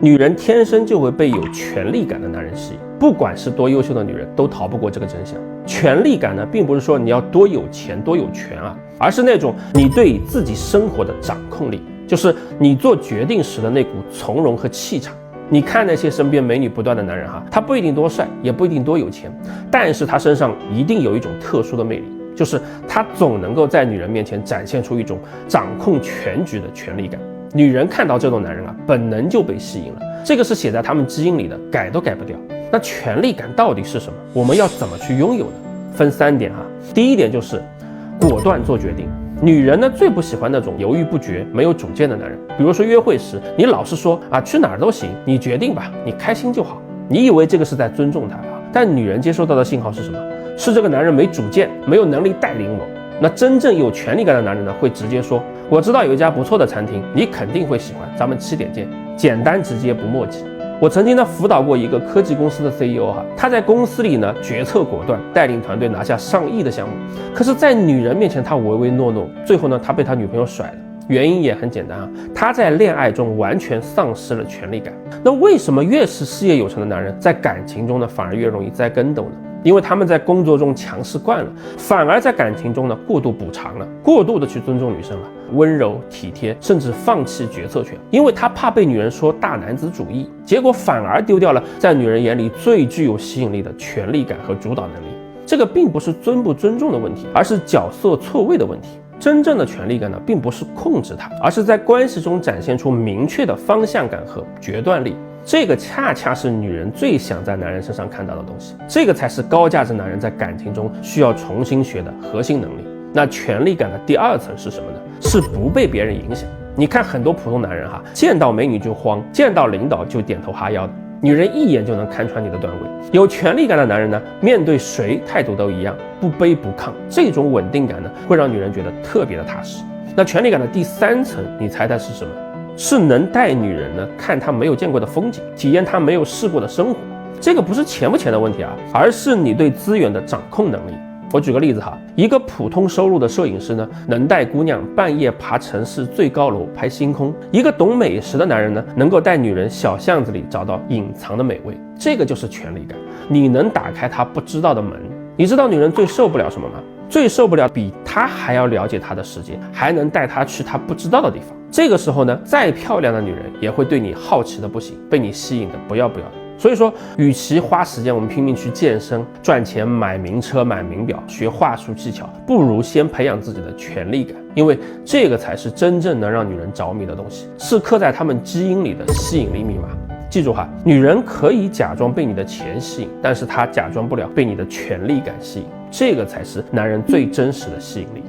女人天生就会被有权力感的男人吸引，不管是多优秀的女人，都逃不过这个真相。权力感呢，并不是说你要多有钱、多有权啊，而是那种你对自己生活的掌控力，就是你做决定时的那股从容和气场。你看那些身边美女不断的男人哈，他不一定多帅，也不一定多有钱，但是他身上一定有一种特殊的魅力，就是他总能够在女人面前展现出一种掌控全局的权力感。女人看到这种男人啊，本能就被吸引了，这个是写在他们基因里的，改都改不掉。那权力感到底是什么？我们要怎么去拥有呢？分3点哈。第一点就是果断做决定。女人呢最不喜欢那种犹豫不决、没有主见的男人。比如说约会时，你老是说啊去哪儿都行，你决定吧，你开心就好。你以为这个是在尊重他啊，但女人接收到的信号是什么？是这个男人没主见，没有能力带领我。那真正有权力感的男人呢，会直接说，我知道有一家不错的餐厅，你肯定会喜欢，咱们7点见。简单直接不墨迹。我曾经呢辅导过一个科技公司的 CEO 哈，他在公司里呢决策果断，带领团队拿下上亿的项目，可是在女人面前他唯唯诺诺，最后呢他被他女朋友甩了。原因也很简单啊，他在恋爱中完全丧失了权力感。那为什么越是事业有成的男人，在感情中呢反而越容易栽跟斗呢？因为他们在工作中强势惯了，反而在感情中呢过度补偿了，过度的去尊重女生了，温柔体贴，甚至放弃决策权，因为他怕被女人说大男子主义，结果反而丢掉了在女人眼里最具有吸引力的权力感和主导能力。这个并不是尊不尊重的问题，而是角色错位的问题。真正的权力感呢，并不是控制它，而是在关系中展现出明确的方向感和决断力。这个恰恰是女人最想在男人身上看到的东西，这个才是高价值男人在感情中需要重新学的核心能力。那权力感的第2层是什么呢？是不被别人影响。你看很多普通男人哈，见到美女就慌，见到领导就点头哈腰的，女人一眼就能看穿你的段位。有权力感的男人呢，面对谁态度都一样，不卑不亢，这种稳定感呢，会让女人觉得特别的踏实。那权力感的第3层，你猜猜是什么？是能带女人呢看她没有见过的风景，体验她没有试过的生活。这个不是钱不钱的问题啊，而是你对资源的掌控能力。我举个例子哈，一个普通收入的摄影师呢，能带姑娘半夜爬城市最高楼拍星空；一个懂美食的男人呢，能够带女人小巷子里找到隐藏的美味。这个就是权力感，你能打开她不知道的门。你知道女人最受不了什么吗？最受不了比她还要了解她的世界，还能带她去她不知道的地方。这个时候呢，再漂亮的女人也会对你好奇的不行，被你吸引的不要不要的。所以说，与其花时间我们拼命去健身、赚钱、买名车、买名表、学话术技巧，不如先培养自己的权力感，因为这个才是真正能让女人着迷的东西，是刻在她们基因里的吸引力密码。记住哈，女人可以假装被你的钱吸引，但是她假装不了被你的权力感吸引，这个才是男人最真实的吸引力。